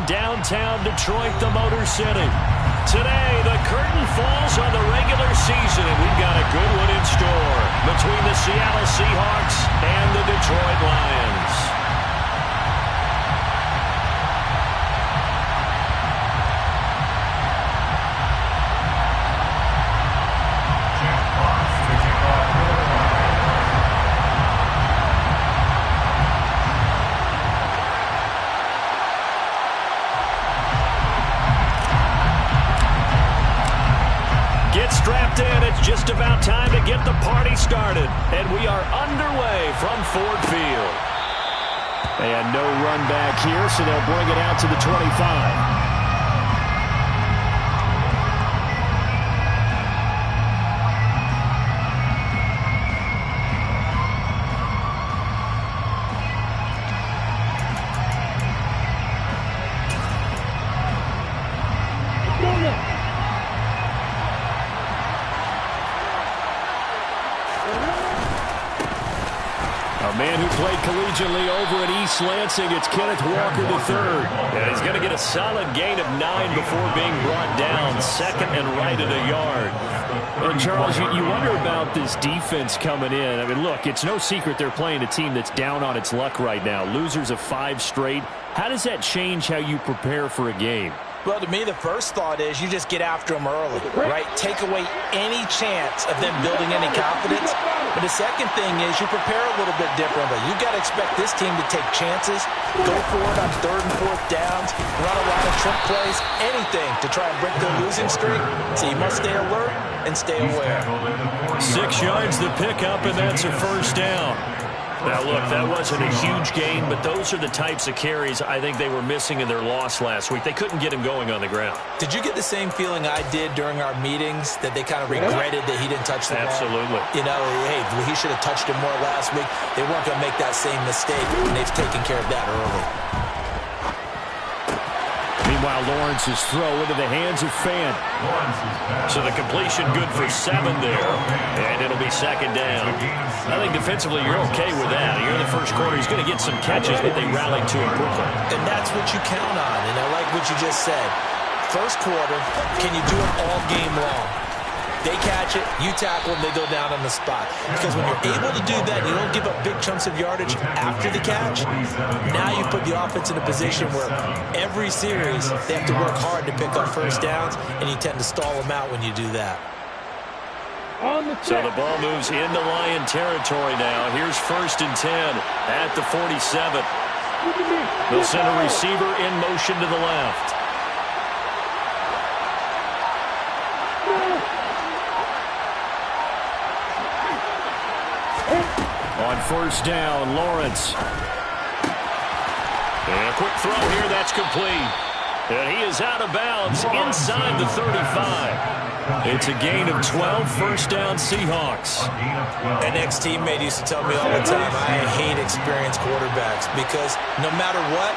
downtown Detroit, the Motor City. Today, the curtain falls on the regular season, and we've got a good one in store between the Seattle Seahawks and the Detroit Lions. Strapped in, it's just about time to get the party started. And we are underway from Ford Field. And no run back here, so they'll bring it out to the 25. Man who played collegiately over at East Lansing, it's Kenneth Walker III. And he's going to get a solid gain of 9 before being brought down, second and right at a yard. And Charles, you wonder about this defense coming in. I mean, look, it's no secret they're playing a team that's down on its luck right now. Losers of 5 straight. How does that change how you prepare for a game? Well, to me, the first thought is you just get after them early, right? Take away any chance of them building any confidence. But the second thing is you prepare a little bit differently. You've got to expect this team to take chances, go for it on 3rd and 4th downs, run a lot of trick plays, anything to try and break their losing streak. So you must stay alert and stay aware. 6 yards the pickup, and that's a first down. Now, look, that wasn't a huge gain, but those are the types of carries I think they were missing in their loss last week. They couldn't get him going on the ground. Did you get the same feeling I did during our meetings, that they kind of regretted that he didn't touch the ball? Absolutely. You know, hey, he should have touched him more last week. They weren't going to make that same mistake, and they've taken care of that early. Meanwhile, Lawrence's throw into the hands of Fan. So the completion good for 7 there, and it'll be second down. I think defensively you're okay with that. Here in the first quarter, he's going to get some catches, but they rallied to him quickly. And that's what you count on, and I like what you just said. First quarter, can you do it all game long? They catch it, you tackle them, they go down on the spot. Because when you're able to do that, you don't give up big chunks of yardage after the catch. Now you put the offense in a position where every series they have to work hard to pick up first downs, and you tend to stall them out when you do that. So the ball moves into Lion territory now. Here's 1st and 10 at the 47. They'll send a receiver in motion to the left. On 1st down, Lawrence. And a quick throw here, that's complete. And he is out of bounds inside the 35. It's a gain of 12, first down Seahawks. An ex-teammate used to tell me all the time, I hate experienced quarterbacks because no matter what,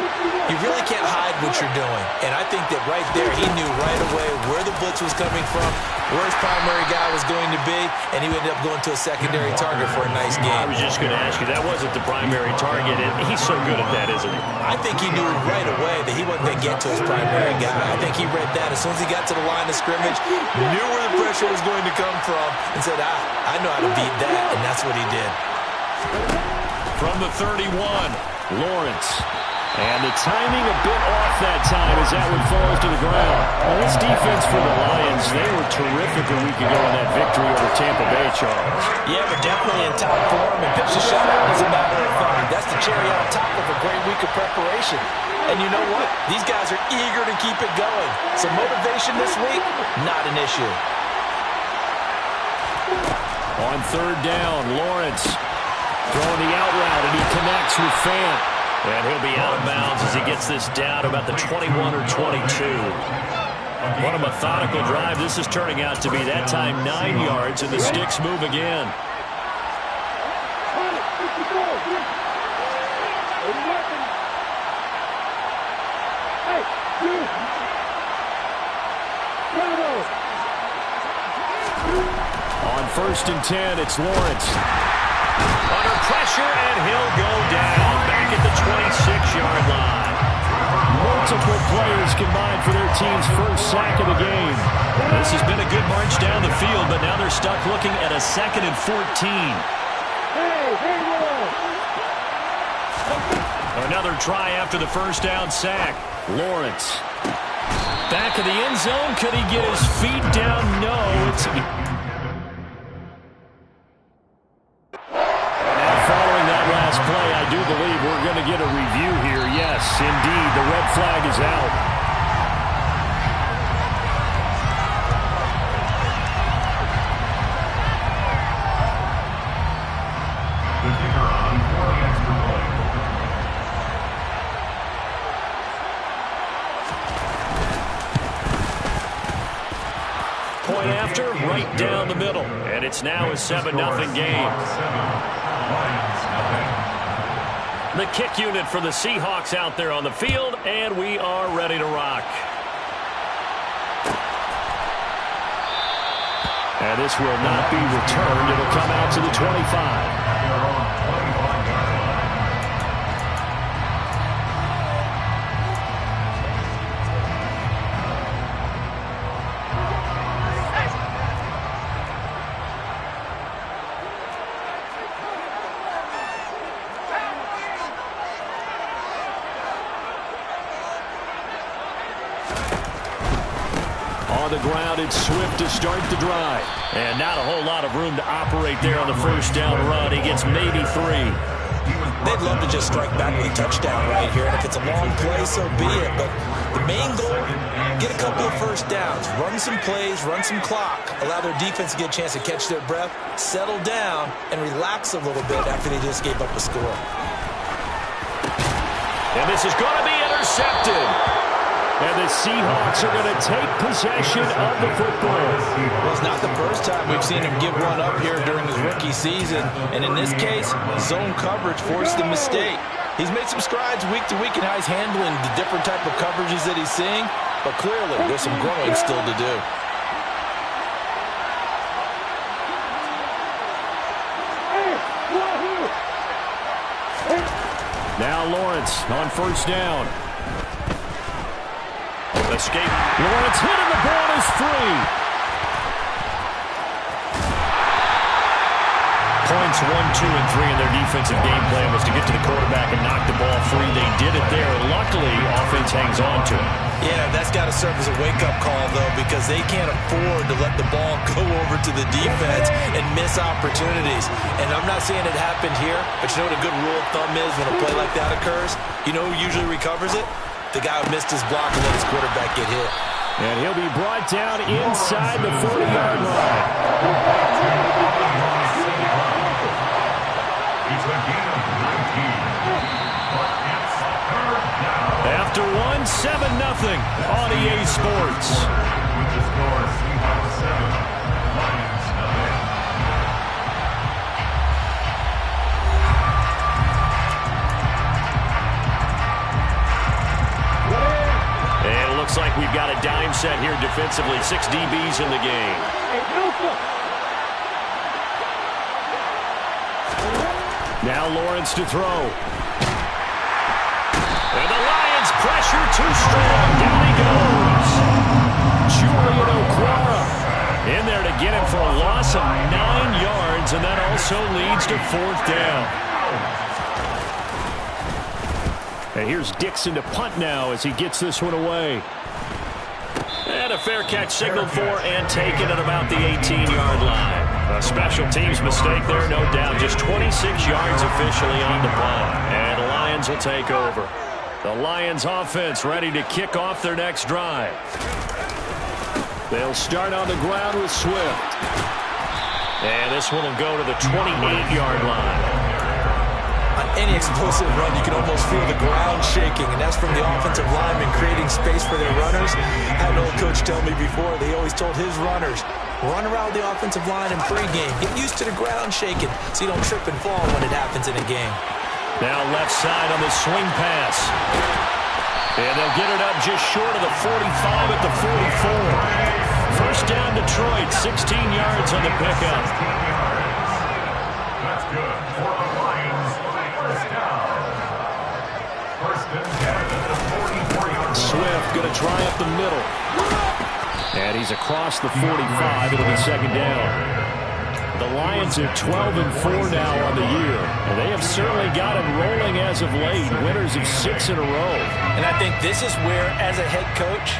you really can't hide what you're doing. And I think that right there, he knew right away where the blitz was coming from, where his primary guy was going to be, and he ended up going to a secondary target for a nice game. I was just going to ask you, that wasn't the primary target, and he's so good at that, isn't he? I think he knew right away that he wasn't going to get to his primary guy. I think he read that as soon as he got to the line of scrimmage, knew where the pressure was going to come from, and said, I know how to beat that, and that's what he did. From the 31, Lawrence. And the timing a bit off that time as that one falls to the ground. Well, this defense for the Lions, they were terrific a week ago in that victory over Tampa Bay, Charles. Yeah, but definitely in top form, and pitched a shutout as a matter of fact. That's the cherry on top of a great week of preparation. And you know what? These guys are eager to keep it going. So motivation this week, not an issue. On 3rd down, Lawrence throwing the out route, and he connects with Fant. And he'll be out of bounds as he gets this down about the 21 or 22. What a methodical drive this is turning out to be. That time 9 yards, and the sticks move again. On 1st and 10, it's Lawrence. Under pressure, and he'll go down back at the 26-yard line. Multiple players combined for their team's first sack of the game. This has been a good march down the field, but now they're stuck looking at a 2nd and 14. Another try after the first down sack. Lawrence. Back of the end zone. Could he get his feet down? No. Now following that last play, I do believe we're going to get a review here. Yes, indeed. The red flag is out. Point after, right down the middle. And it's now a 7-0 game. The kick unit for the Seahawks out there on the field, and we are ready to rock. And this will not be returned. It'll come out to the 25. On the ground, it's Swift to start the drive. And not a whole lot of room to operate there on the first down run. He gets maybe 3. They'd love to just strike back with a touchdown right here. And if it's a long play, so be it. But the main goal, get a couple of first downs. Run some plays, run some clock. Allow their defense to get a chance to catch their breath, settle down, and relax a little bit after they just gave up a score. And this is going to be intercepted. And the Seahawks are going to take possession of the football. Well, it's not the first time we've seen him give one up here during his rookie season. And in this case, zone coverage forced the mistake. He's made some strides week to week in how he's handling the different type of coverages that he's seeing. But clearly, there's some growing still to do. Now Lawrence on first down. Escape. Lawrence hit and the ball is free. Points 1, 2, and 3 in their defensive game plan was to get to the quarterback and knock the ball free. They did it there. Luckily, offense hangs on to it. Yeah, that's got to serve as a wake-up call, though, because they can't afford to let the ball go over to the defense and miss opportunities. And I'm not saying it happened here, but you know what a good rule of thumb is when a play like that occurs? You know who usually recovers it? The guy who missed his block and let his quarterback get hit. And he'll be brought down inside the 40-yard line. After 1, 7-0 on EA Sports. With the score, Seahawks 7, Lions 9. And it looks like we've got a dime set here defensively. 6 DBs in the game. Now Lawrence to throw. And the Lions pressure too strong. Down he goes. Julian Okwara in there to get him for a loss of 9 yards, and that also leads to 4th down. And here's Dixon to punt now as he gets this one away. And a fair catch signaled for and taken at about the 18-yard line. A special teams mistake there, no doubt. Just 26 yards officially on the punt. And the Lions will take over. The Lions offense ready to kick off their next drive. They'll start on the ground with Swift. And this one will go to the 28-yard line. On any explosive run, you can almost feel the ground shaking, and that's from the offensive linemen creating space for their runners. I had an old coach tell me before, they always told his runners, run around the offensive line in pregame. Get used to the ground shaking so you don't trip and fall when it happens in a game. Now left side on the swing pass. And they'll get it up just short of the 45 at the 44. First down Detroit, 16 yards on the pickup. That's good for the Lions. First down. First and 10 at the 44-yard left, going to try up the middle. And he's across the 45. It'll be second down. The Lions are 12-4 now on the year, and they have certainly got it rolling as of late, winners of 6 in a row. And I think this is where, as a head coach,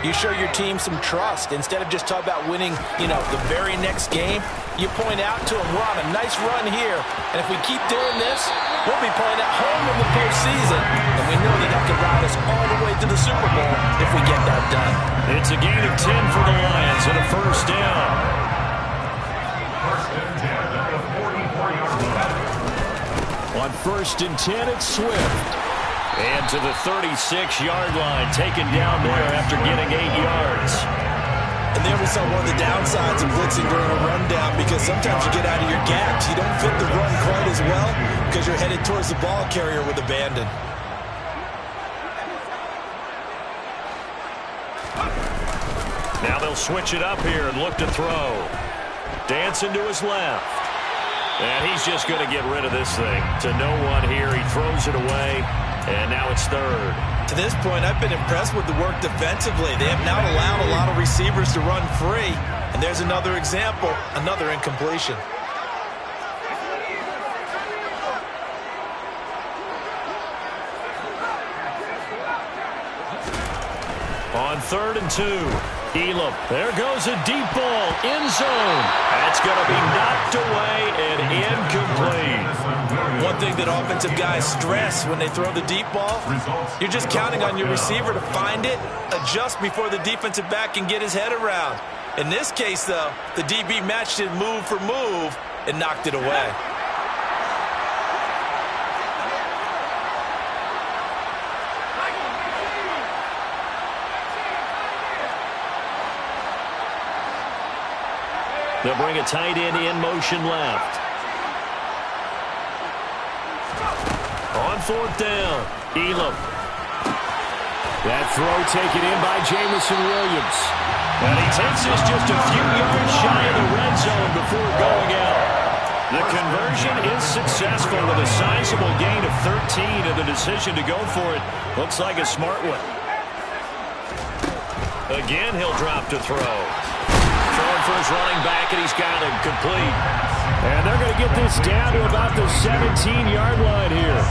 you show your team some trust. Instead of just talking about winning, the very next game, you point out to them, we're on a nice run here, and if we keep doing this, we'll be playing at home in the postseason, and we know that can ride us all the way to the Super Bowl if we get that done. It's a gain of 10 for the Lions and a first down. On 1st and 10, it's Swift. And to the 36-yard line, taken down there after getting 8 yards. And there we saw one of the downsides of blitzing during a rundown, because sometimes you get out of your gaps. You don't fit the run quite as well because you're headed towards the ball carrier with abandon. Now they'll switch it up here and look to throw. Dancing to his left. And he's just going to get rid of this thing. To no one here. He throws it away. And now it's third. To this point, I've been impressed with the work defensively. They have now allowed a lot of receivers to run free. And there's another example, another incompletion. On 3rd and 2. Elam. There goes a deep ball. End zone. That's going to be knocked away and incomplete. One thing that offensive guys stress when they throw the deep ball, you're just counting on your receiver to find it, adjust before the defensive back can get his head around. In this case, though, the DB matched it move for move and knocked it away. They'll bring a tight end in motion left. On 4th down, Elam. That throw taken in by Jamison Williams. And he takes this just a few yards shy of the red zone before going out. The conversion is successful with a sizable gain of 13, and the decision to go for it looks like a smart one. Again, he'll drop to throw. Throwing for his running back, and he's got him complete. And they're going to get this down to about the 17-yard line here.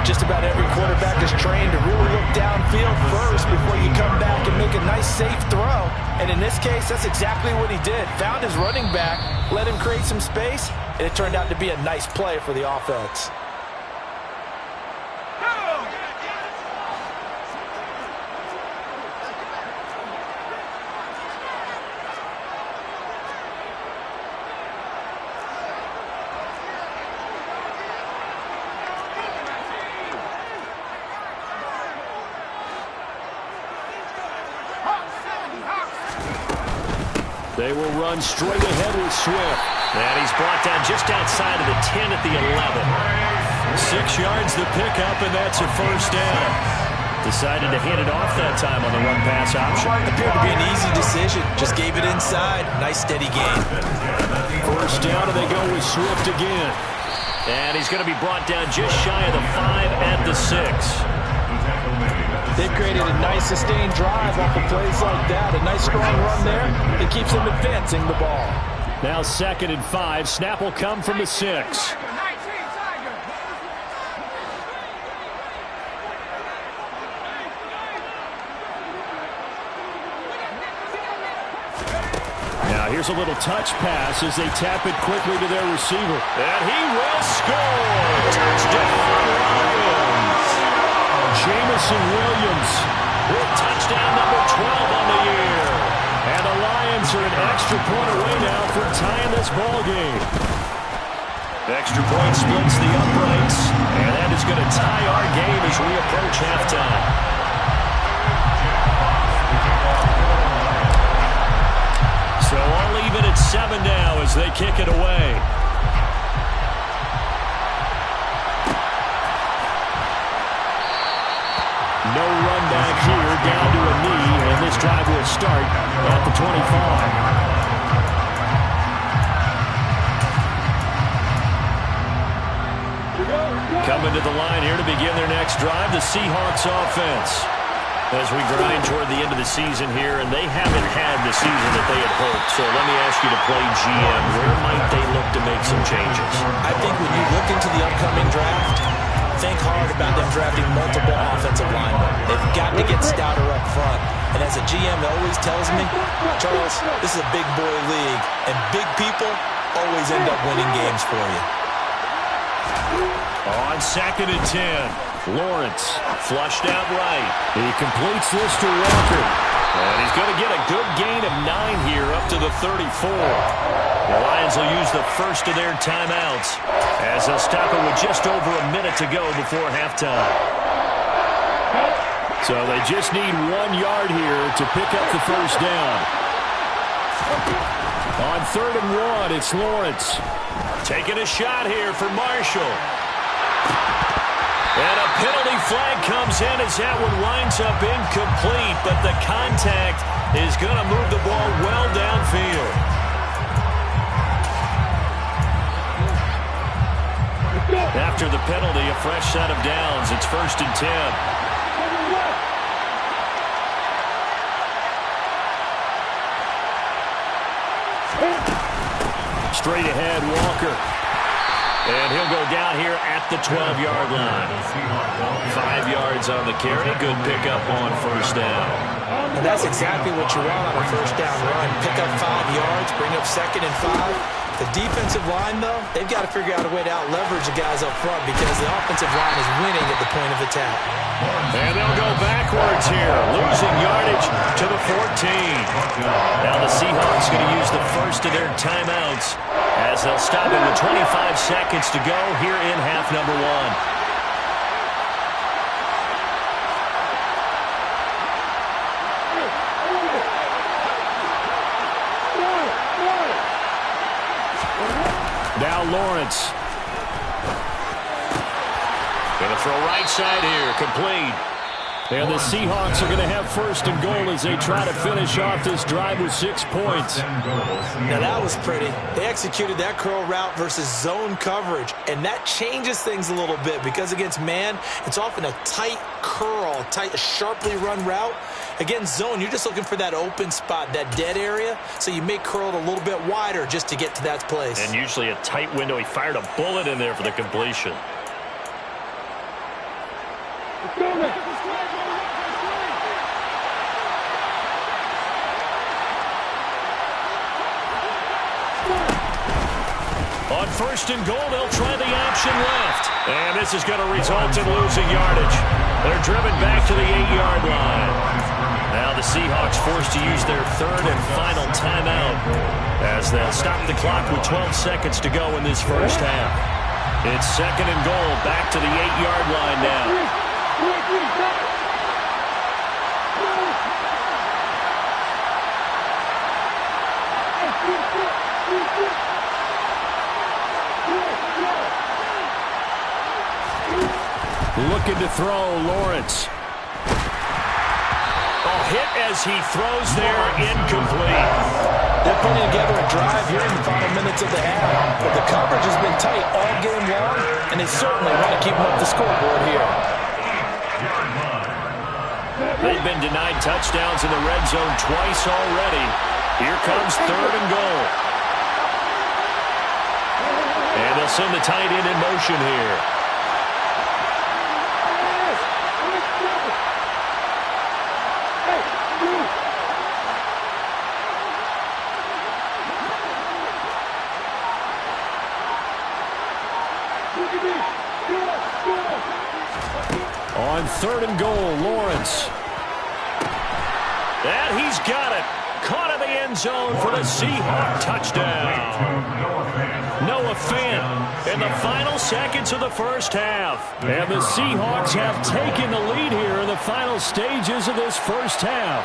Just about every quarterback is trained to really look downfield first before you come back and make a nice, safe throw. And in this case, that's exactly what he did. Found his running back, let him create some space, and it turned out to be a nice play for the offense. They will run straight ahead with Swift. And he's brought down just outside of the 10 at the 11. 6 yards the pickup, and that's a first down. Decided to hand it off that time on the run-pass option. Appeared to be an easy decision. Just gave it inside. Nice, steady gain. First down, and they go with Swift again. And he's going to be brought down just shy of the 5 at the 6. They've created a nice sustained drive off of plays like that. A nice strong run there. It keeps them advancing the ball. Now 2nd and 5. Snap will come from the 6. Now here's a little touch pass as they tap it quickly to their receiver. And he will score! Touchdown, Lions! Jamison Williams with touchdown number 12 on the year. And the Lions are an extra point away now from tying this ball game. Extra point splits the uprights, and that is going to tie our game as we approach halftime. So all even at 7 now as they kick it away. No run back here, down to a knee, and this drive will start at the 25. Coming to the line here to begin their next drive, the Seahawks offense. As we grind toward the end of the season here, and they haven't had the season that they had hoped. So let me ask you to play GM. Where might they look to make some changes? I think when you look into the upcoming draft, think hard about them drafting multiple offensive linemen. They've got to get stouter up front. And as a GM always tells me, Charles, this is a big boy league, and big people always end up winning games for you. On 2nd and 10, Lawrence flushed out right. He completes this to Walker. And he's going to get a good gain of 9 here up to the 34. The Lions will use the first of their timeouts as they'll stop it with just over a minute to go before halftime. So they just need 1 yard here to pick up the first down. On 3rd and 1, it's Lawrence. Taking a shot here for Marshall. And a penalty flag comes in as that one winds up incomplete, but the contact is going to move the ball well downfield. After the penalty, a fresh set of downs. It's 1st and 10. Straight ahead, Walker. And he'll go down here at the 12-yard line. 5 yards on the carry. Good pickup on first down. And that's exactly what you want on a first down run. Pick up 5 yards, bring up 2nd and 5. The defensive line, though, they've got to figure out a way to out-leverage the guys up front because the offensive line is winning at the point of attack. And they'll go backwards here, losing yardage to the 14. Now the Seahawks going to use the first of their timeouts as they'll stop it with 25 seconds to go here in half number 1. Now Lawrence. Going to throw right side here, complete. And the Seahawks are going to have 1st and goal as they try to finish off this drive with 6 points. Now that was pretty. They executed that curl route versus zone coverage, and that changes things a little bit because against man, it's often a tight curl, tight, sharply run route. Against zone, you're just looking for that open spot, that dead area, so you may curl it a little bit wider just to get to that place. And usually a tight window. He fired a bullet in there for the completion. On 1st and goal, they'll try the option left. And this is going to result in losing yardage. They're driven back to the 8-yard line. Now the Seahawks forced to use their 3rd and final timeout as they'll stop the clock with 12 seconds to go in this first half. It's 2nd and goal, back to the 8-yard line now. Looking to throw, Lawrence. Hit as he throws there, incomplete. They're putting together a drive here in the final minutes of the half, but the coverage has been tight all game long, and they certainly want to keep them up the scoreboard here. They've been denied touchdowns in the red zone twice already. Here comes 3rd and goal. And they'll send the tight end in motion here. On 3rd and goal, Lawrence. And he's got it. Caught in the end zone for the Seahawks touchdown. Noah Fant in the final seconds of the first half. And the Seahawks have taken the lead here in the final stages of this first half.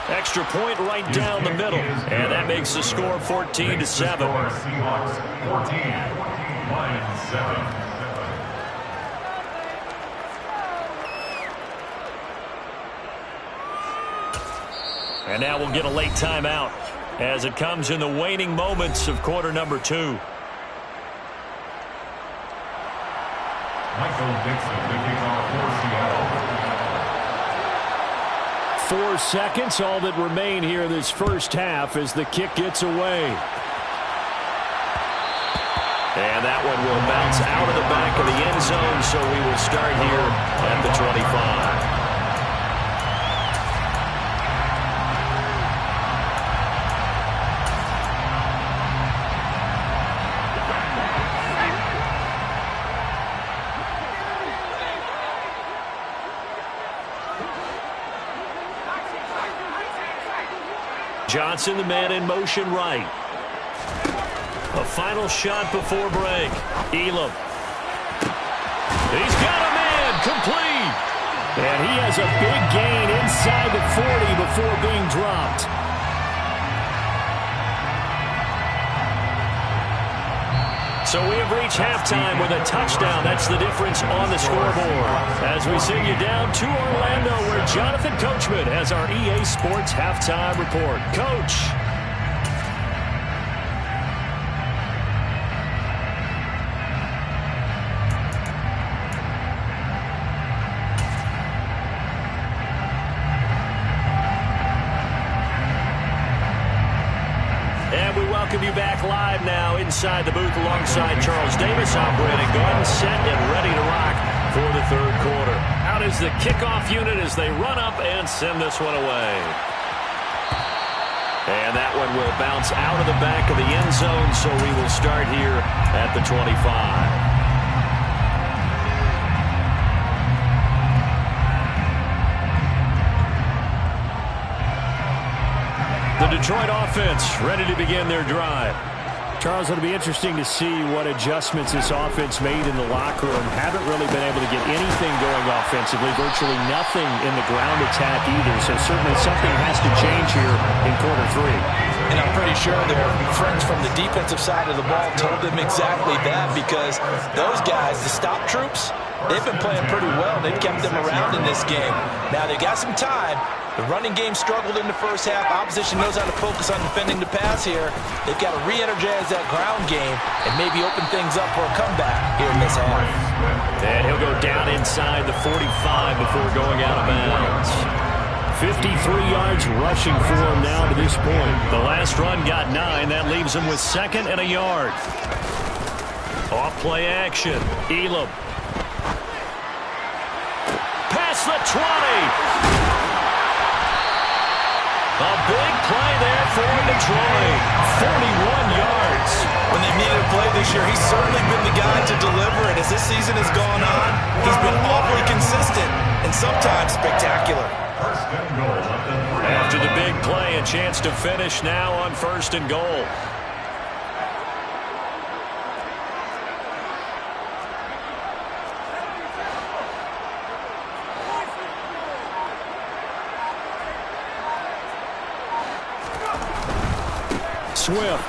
Extra point right down the middle. And that makes the score 14-7. Seahawks 14, Lions 7. And now we'll get a late timeout. as it comes in the waning moments of quarter number 2. Michael Dixon, the kickoff for Seattle. 4 seconds, all that remain here this first half as the kick gets away. And that one will bounce out of the back of the end zone, so we will start here at the 25. Johnson, the man in motion right. A final shot before break. Elam. He's got a man, complete. And he has a big gain inside the 40 before being dropped. So we have reached halftime with a touchdown. That's the difference on the scoreboard. As we send you down to Orlando, where Jonathan Coachman has our EA Sports halftime report. Coach. Welcome you back live now inside the booth alongside Charles Davis. I'm Brandon Gordon, set and ready to rock for the third quarter. Out is the kickoff unit as they run up and send this one away. And that one will bounce out of the back of the end zone, so we will start here at the 25. The Detroit offense ready to begin their drive. Charles, it'll be interesting to see what adjustments this offense made in the locker room. Haven't really been able to get anything going offensively, virtually nothing in the ground attack either. So certainly something has to change here in quarter 3. And I'm pretty sure their friends from the defensive side of the ball told them exactly that, because those guys, the stop troops, they've been playing pretty well. They've kept them around in this game. Now they've got some time. The running game struggled in the first half. Opposition knows how to focus on defending the pass here. They've got to re-energize that ground game and maybe open things up for a comeback here in this half. And he'll go down inside the 45 before going out of bounds. 53 yards rushing for him now to this point. The last run got 9. That leaves him with 2nd and a yard. Off play action. Elam. Past the 20. A big play there for Detroit. 41 yards. When they needed a play this year, he's certainly been the guy to deliver it. As this season has gone on, he's been awfully consistent and sometimes spectacular. After the big play, a chance to finish now on 1st and goal. Swift.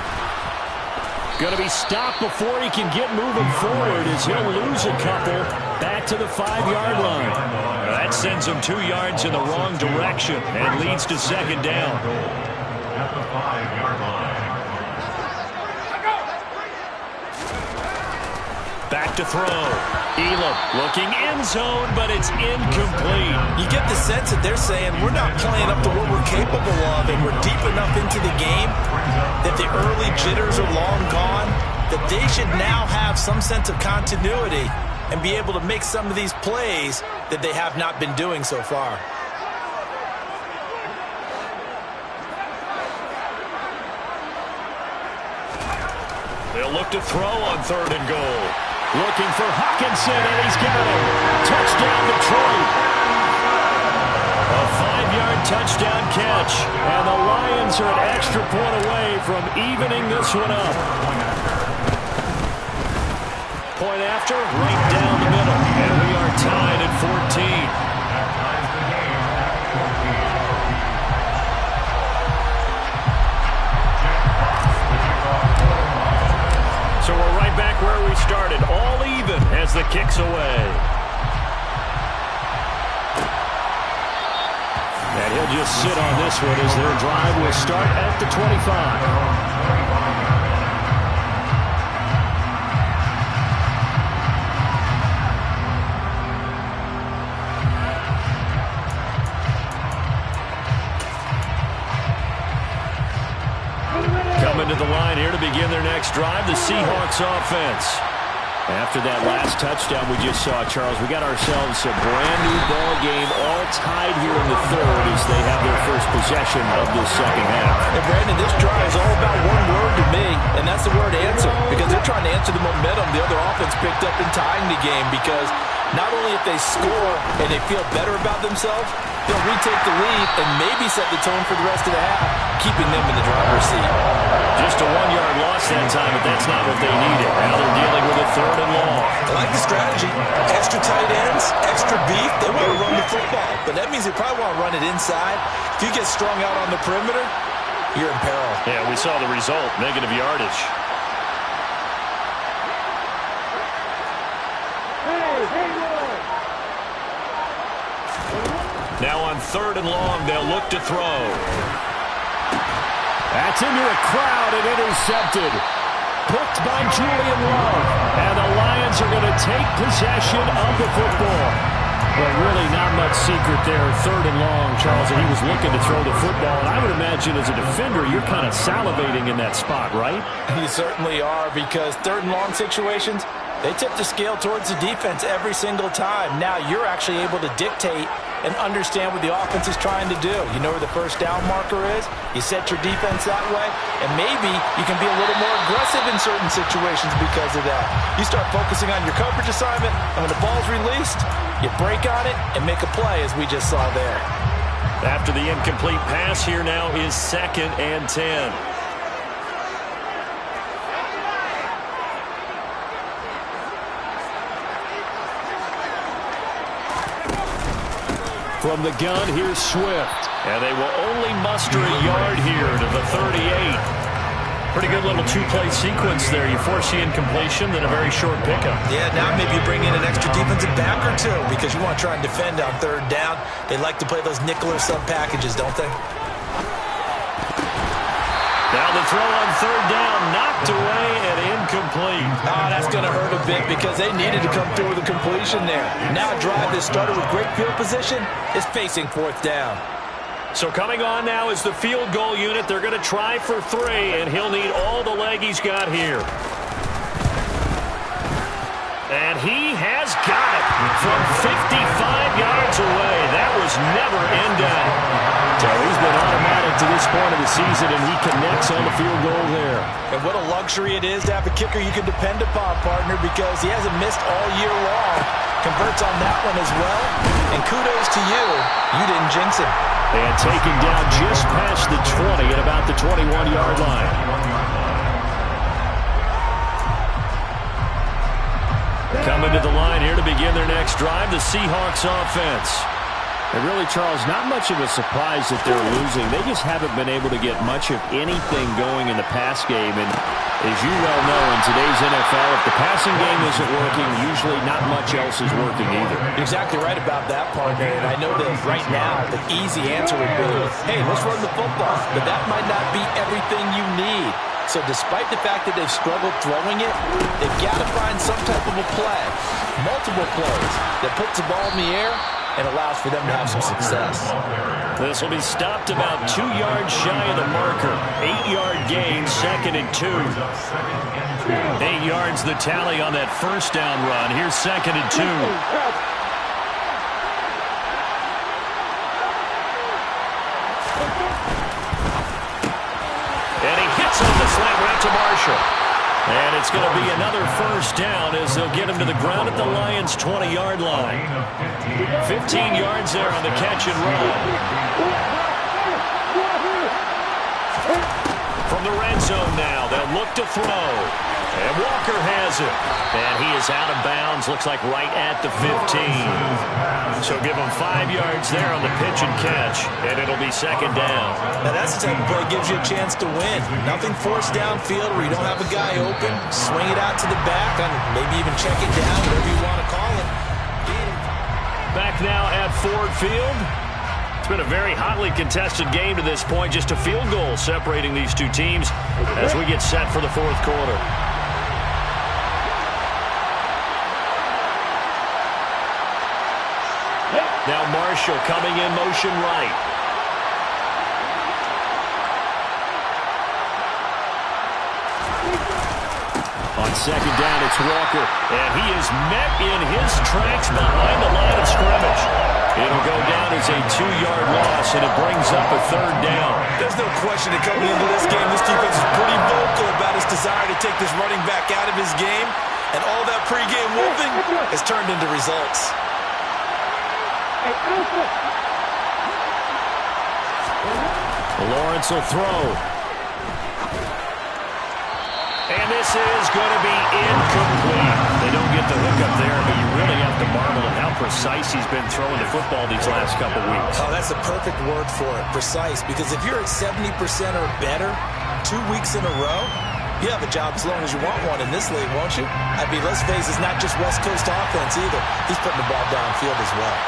Going to be stopped before he can get moving forward as he'll lose a couple back to the 5-yard line. That sends him 2 yards in the wrong direction and leads to 2nd down. At the 5-yard line. Back to throw. Elam looking end zone, but it's incomplete. You get the sense that they're saying we're not playing up to what we're capable of, and we're deep enough into the game that the early jitters are long gone, that they should now have some sense of continuity and be able to make some of these plays that they have not been doing so far. They'll look to throw on 3rd and goal. Looking for Hawkinson, and he's got him. Touchdown, Detroit. A 5-yard touchdown catch, and the Lions are an extra point away from evening this one up. Point after, right down the middle, and we are tied at 14. So we're right back where we started, all even as the kick's away. And he'll just sit on this one as their drive will start at the 25. Coming to the line here to begin their next drive, the Seahawks offense. After that last touchdown we just saw, Charles, we got ourselves a brand-new ball game, all tied here in the third as they have their first possession of this second half. And Brandon, this drive is all about one word to me, and that's the word answer, because they're trying to answer the momentum the other offense picked up in tying the game, because not only if they score and they feel better about themselves, they'll retake the lead and maybe set the tone for the rest of the half, keeping them in the driver's seat. Just a 1-yard loss that time, but that's not what they needed. Now they're dealing with a 3rd and long. I like the strategy. Extra tight ends, extra beef. They want to run the football, but that means they probably want to run it inside. If you get strung out on the perimeter, you're in peril. Yeah, we saw the result, negative yardage. Now on 3rd and long, they'll look to throw. That's into a crowd and intercepted. Picked by Julian Love. And the Lions are going to take possession of the football. But really not much secret there. 3rd and long, Charles, and he was looking to throw the football. And I would imagine as a defender, you're kind of salivating in that spot, right? You certainly are, because 3rd and long situations, they tip the scale towards the defense every single time. Now you're actually able to dictate and understand what the offense is trying to do. You know where the first down marker is. You set your defense that way, and maybe you can be a little more aggressive in certain situations because of that. You start focusing on your coverage assignment, and when the ball's released, you break on it and make a play, as we just saw there. After the incomplete pass, here now is 2nd and 10. From the gun, here's Swift. And they will only muster a yard here to the 38. Pretty good little 2-play sequence there. You force the incompletion, then a very short pickup. Yeah, now maybe you bring in an extra defensive back or two because you want to try and defend on 3rd down. They like to play those nickel or sub packages, don't they? Now the throw on 3rd down, knocked away and incomplete. Oh, that's going to hurt a bit because they needed to come through with a completion there. Now a drive that started with great field position is facing 4th down. So coming on now is the field goal unit. They're going to try for 3, and he'll need all the leg he's got here. And he has got it from 55 yards away. That was never in doubt. So he's been automatic to this point of the season, and he connects on the field goal there. And what a luxury it is to have a kicker you can depend upon, partner, because he hasn't missed all year long. Converts on that one as well. And kudos to you. You didn't jinx him. And taking down just past the 20 at about the 21-yard line. Coming to the line here to begin their next drive, the Seahawks offense. And really, Charles, not much of a surprise that they're losing. They just haven't been able to get much of anything going in the pass game. And as you well know, in today's NFL, if the passing game isn't working, usually not much else is working either. Exactly right about that, partner. And I know that right now, the easy answer would be, hey, let's run the football. But that might not be everything you need. So despite the fact that they've struggled throwing it, they've got to find some type of a play, multiple plays, that puts the ball in the air and allows for them to have some success. This will be stopped about 2 yards shy of the marker. 8-yard gain, 2nd and 2. 8 yards the tally on that first down run. Here's 2nd and 2. And he hits on the slant right to Marshall. And it's going to be another first down as they'll get him to the ground at the Lions' 20-yard line. 15 yards there on the catch and run. From the red zone now, they'll look to throw. And Walker has it. And he is out of bounds, looks like right at the 15. So give him 5 yards there on the pitch and catch, and it'll be 2nd down. Now that's the type of play that gives you a chance to win. Nothing forced downfield where you don't have a guy open. Swing it out to the back, and maybe even check it down, whatever you want to call it. Back now at Ford Field. been a very hotly contested game to this point. Just a field goal separating these two teams as we get set for the fourth quarter. Now Marshall coming in motion right. On second down, it's Walker, and he is met in his tracks behind the line of scrimmage. It'll go down as a 2-yard loss, and it brings up a third down. There's no question that coming into this game, this defense is pretty vocal about its desire to take this running back out of his game, and all that pregame wolfing has turned into results. Lawrence will throw. And this is going to be incomplete. They don't get the hook up there, but you really have to marvel at how precise he's been throwing the football these last couple weeks. Oh, that's a perfect word for it, precise, because if you're at 70% or better 2 weeks in a row, you have a job as long as you want one in this league, won't you? I mean, let's face it, it's not just West Coast offense either. He's putting the ball downfield as well.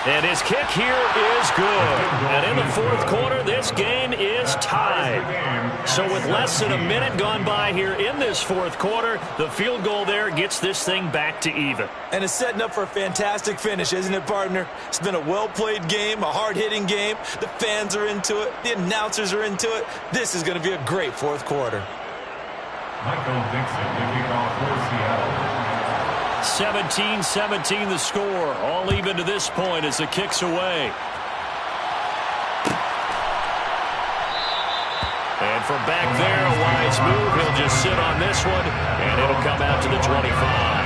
And his kick here is good. And in the fourth quarter, this game is tied. So with less than a minute gone by here in this fourth quarter, the field goal there gets this thing back to even. And it's setting up for a fantastic finish, isn't it, partner? It's been a well-played game, a hard-hitting game. The fans are into it. The announcers are into it. This is going to be a great fourth quarter. Michael Dixon, the kickoff for Seattle. 17-17 the score. All even to this point as the kick's away. And from back there, a wise move. He'll just sit on this one, and it'll come out to the 25.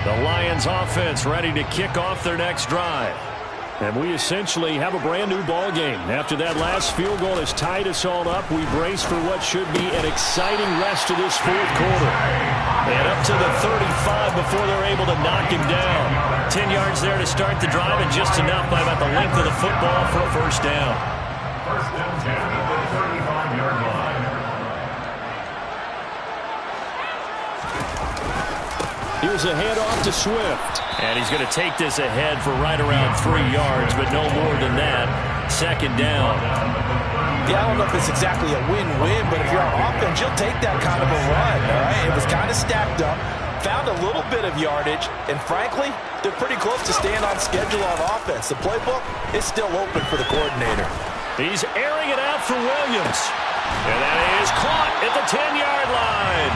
The Lions offense ready to kick off their next drive. And we essentially have a brand-new ball game. After that last field goal has tied us all up, we brace for what should be an exciting rest of this fourth quarter. And up to the 35 before they're able to knock him down. 10 yards there to start the drive, and just enough by about the length of the football for a first down. First down 10 at the 35-yard line. Here's a handoff to Swift. And he's going to take this ahead for right around 3 yards, but no more than that. Second down. Yeah, I don't know if it's exactly a win-win, but if you're on offense, you'll take that kind of a run, all right? It was kind of stacked up, found a little bit of yardage, and frankly, they're pretty close to staying on schedule on offense. The playbook is still open for the coordinator. He's airing it out for Williams. And that is caught at the 10-yard line.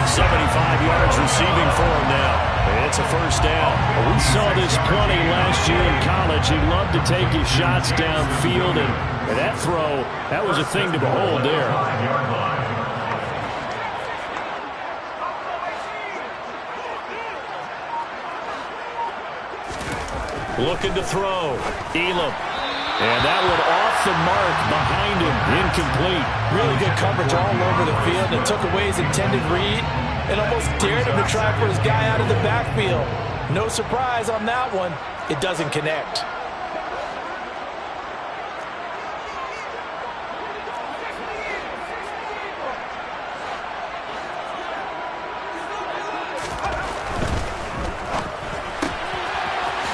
75 yards receiving for him now. It's a first down. We saw this plenty last year in college. He loved to take his shots downfield, and that throw, that was a thing to behold there. Looking to throw. Elam. And that one off the mark behind him. Incomplete. Really good coverage all over the field. It took away his intended read and almost dared him to try for his guy out of the backfield. No surprise on that one. It doesn't connect.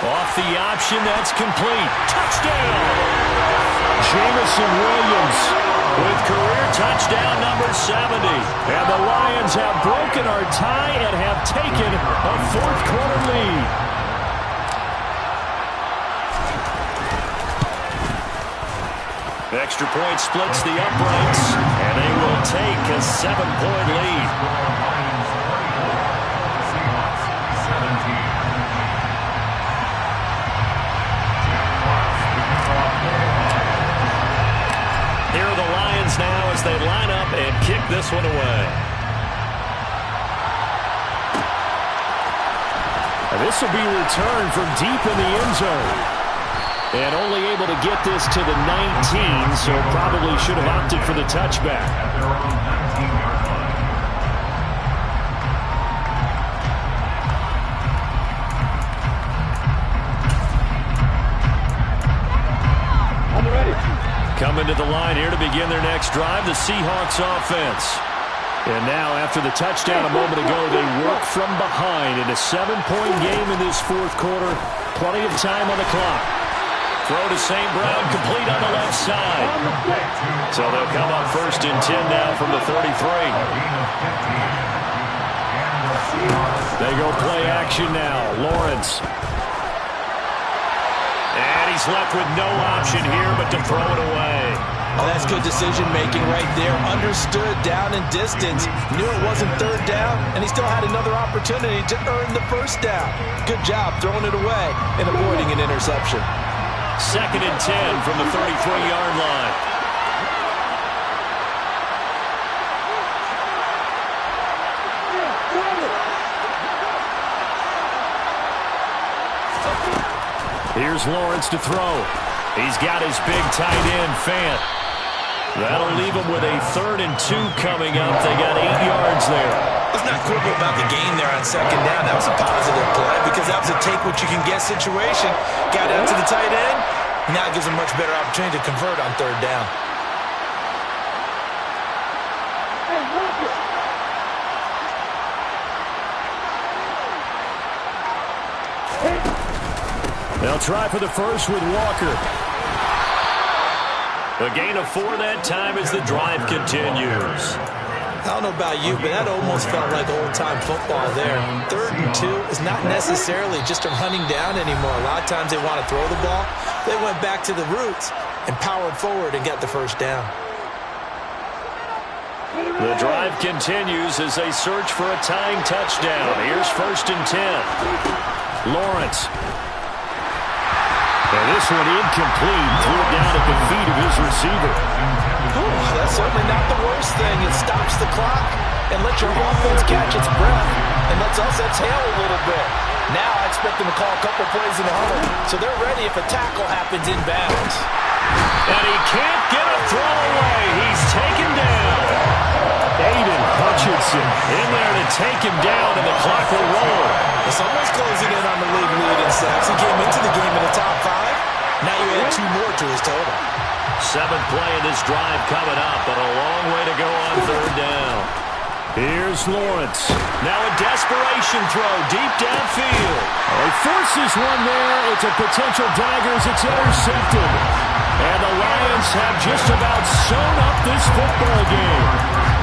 Off the option, that's complete. Touchdown! Jamison Williams with career touchdown number 70. And the Lions have broken our tie and have taken a fourth quarter lead. Extra point splits the uprights, and they will take a 7-point lead. Seahawks 17. Here are the Lions now as they line up and kick this one away. And this will be returned from deep in the end zone. And only able to get this to the 19, so probably should have opted for the touchback. At their own 19-yard line. Coming to the line here to begin their next drive, the Seahawks offense. And now, after the touchdown a moment ago, they work from behind in a 7-point game in this fourth quarter. Plenty of time on the clock. Throw to St. Brown, complete on the left side. So they'll come up 1st and 10 now from the 33. They go play action now. Lawrence. And he's left with no option here but to throw it away. Oh, that's good decision-making right there. Understood down and distance. Knew it wasn't 3rd down, and he still had another opportunity to earn the 1st down. Good job throwing it away and avoiding an interception. 2nd and 10 from the 33-yard line. Here's Lawrence to throw. He's got his big tight end, Fant. That'll leave him with a 3rd and 2 coming up. They got 8 yards there. Let's not quibble about the gain there on 2nd down. That was a positive play because that was a take-what-you-can-get situation. Got out to the tight end. Now it gives him a much better opportunity to convert on 3rd down. They'll try for the first with Walker. A gain of 4 that time as the drive continues. I don't know about you, but that almost felt like old-time football there. 3rd and 2 is not necessarily just a running down anymore. A lot of times they want to throw the ball. They went back to the roots and powered forward and got the 1st down. The drive continues as they search for a tying touchdown. Here's 1st and 10. Lawrence. And this one incomplete. Threw it down at the feet of his receiver. That's certainly not the worst thing. It stops the clock and lets your offense catch its breath and lets us exhale a little bit. Now I expect them to call a couple plays in the huddle, so they're ready if a tackle happens in bounds. And he can't get a throw away. He's taken down. Aiden Hutchinson in there to take him down, and the clock will roll. Someone's closing in on the league lead in sacks. He came into the game in the top 5. Now you add 2 more to his total. 7th play of this drive coming up, but a long way to go on 3rd down. Here's Lawrence. Now a desperation throw deep downfield. He forces one there. It's a potential dagger as it's intercepted. And the Lions have just about sewn up this football game.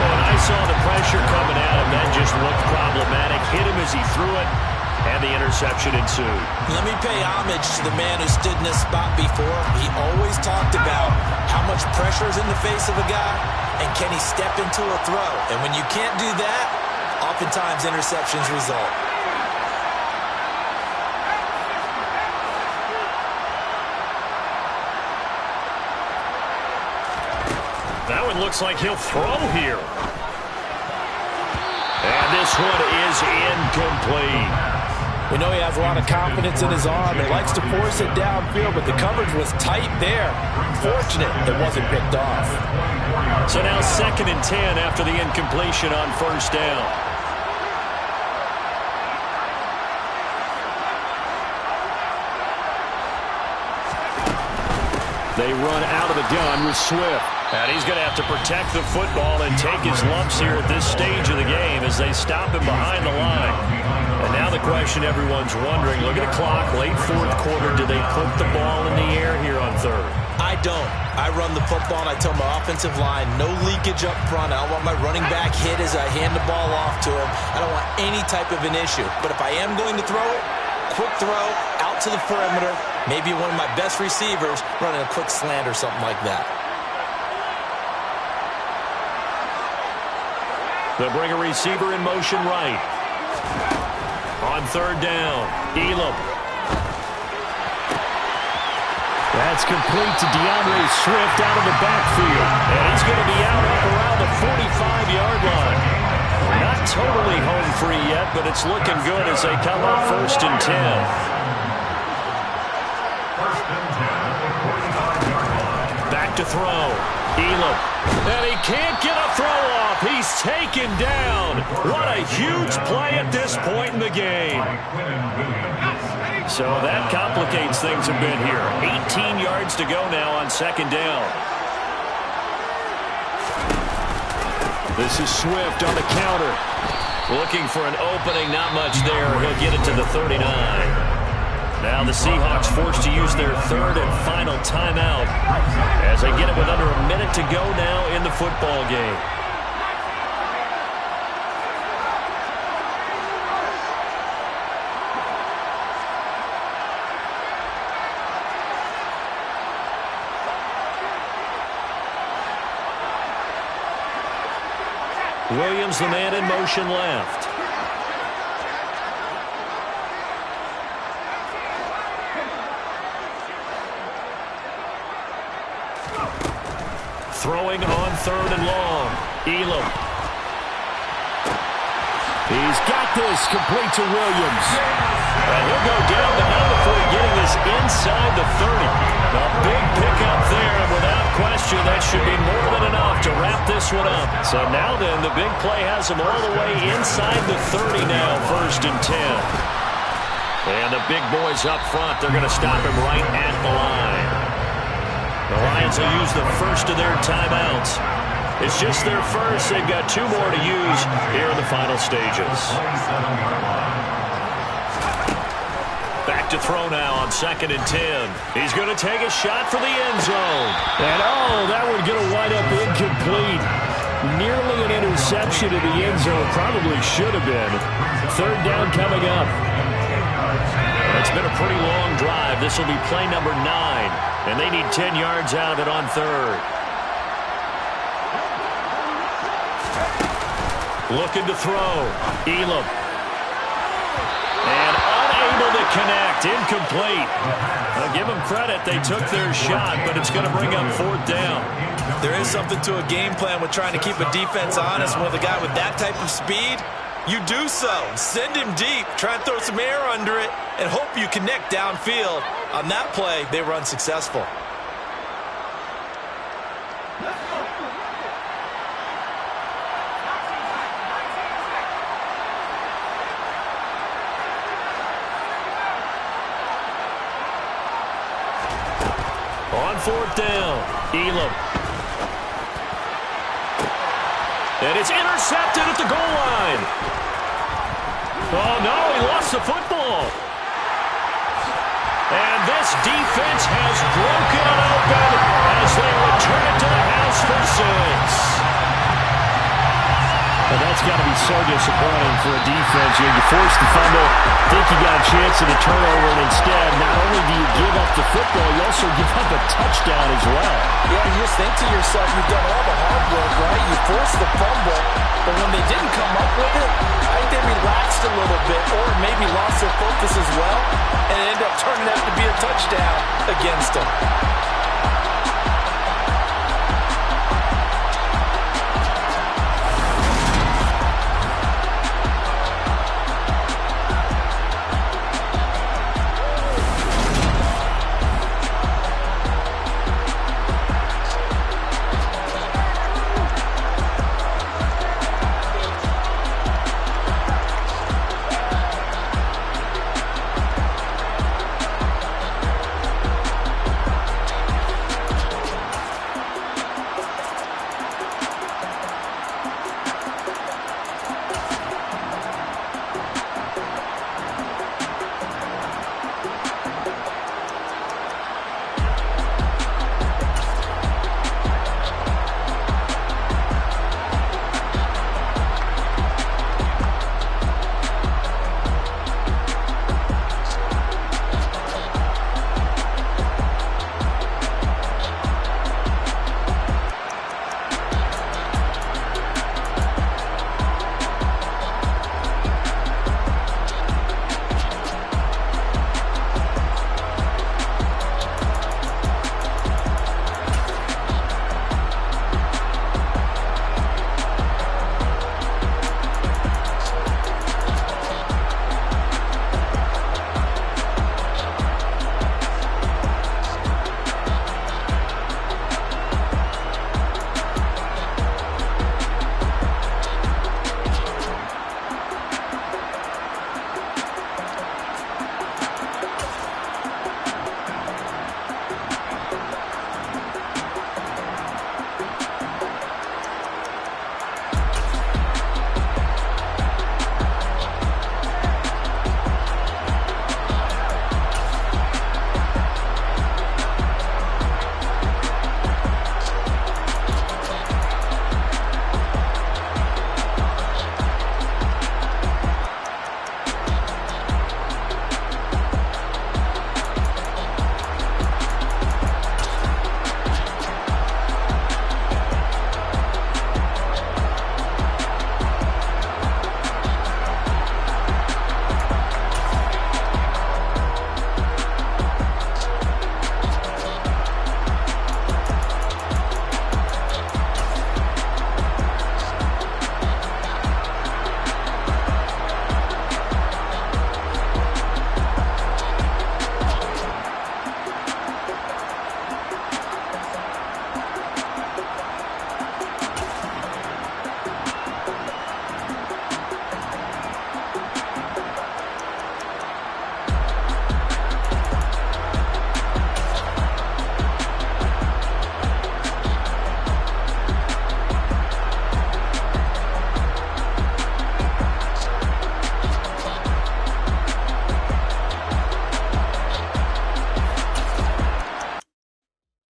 And I saw the pressure coming at him. That just looked problematic. Hit him as he threw it, and the interception ensued. Let me pay homage to the man who stood in this spot before. He always talked about how much pressure is in the face of a guy, and can he step into a throw. And when you can't do that, oftentimes interceptions result. That one looks like he'll throw here. And this one is incomplete. We know he has a lot of confidence in his arm and likes to force it downfield, but the coverage was tight there. Fortunate it wasn't picked off. So now 2nd and 10 after the incompletion on 1st down. They run out of the gun with Swift. And he's going to have to protect the football and take his lumps here at this stage of the game as they stop him behind the line. And now the question everyone's wondering, look at the clock, late 4th quarter, do they put the ball in the air here on 3rd? I don't. I run the football and I tell my offensive line, no leakage up front. I don't want my running back hit as I hand the ball off to him. I don't want any type of an issue. But if I am going to throw it, quick throw, out to the perimeter, maybe one of my best receivers running a quick slant or something like that. They'll bring a receiver in motion right. On 3rd down, Elam. That's complete to DeAndre Swift out of the backfield. And he's going to be out up around the 45-yard line. Not totally home free yet, but it's looking good as they come up 1st and 10. Back to throw. Elam. And he can't get a throw off. He's taken down. What a huge play at this point in the game. So that complicates things a bit here. 18 yards to go now on 2nd down. This is Swift on the counter. Looking for an opening, not much there. He'll get it to the 39. Now the Seahawks forced to use their third and final timeout as they get it with under a minute to go now in the football game. Williams, the man in motion left. Throwing on third and long. Elam. He's got this, complete to Williams. And he'll go down, but not before getting this inside the 30. A big pickup there, and without question, that should be more than enough to wrap this one up. So now then, the big play has him all the way inside the 30 now, 1st and 10. And the big boys up front, they're going to stop him right at the line. The Lions will use the first of their timeouts. It's just their first. They've got 2 more to use here in the final stages. Back to throw now on 2nd and 10. He's going to take a shot for the end zone. And that one's going to wind up incomplete. Nearly an interception in the end zone. Probably should have been. 3rd down coming up. It's been a pretty long drive. This will be play number 9. And they need 10 yards out of it on 3rd. Looking to throw. Elam. And unable to connect. Incomplete. I'll give them credit. They took their shot, but it's going to bring up 4th down. There is something to a game plan with trying to keep a defense honest. With a guy with that type of speed, you do so. Send him deep. Try and throw some air under it and hope you connect downfield. On that play, they were unsuccessful. On 4th down, Elam. And it's intercepted at the goal line. Oh, no, he lost the football. And this defense has broken it open as they return it to the house for 6. And that's got to be so disappointing for a defense. You force the fumble, think you got a chance at a turnover, and instead, not only do you give up the football, you also give up a touchdown as well. Yeah, you just think to yourself, you've done all the hard work, right? You forced the fumble, but when they didn't come up with it, I think they relaxed a little bit, or maybe lost their focus as well, and it ended up turning out to be a touchdown against them.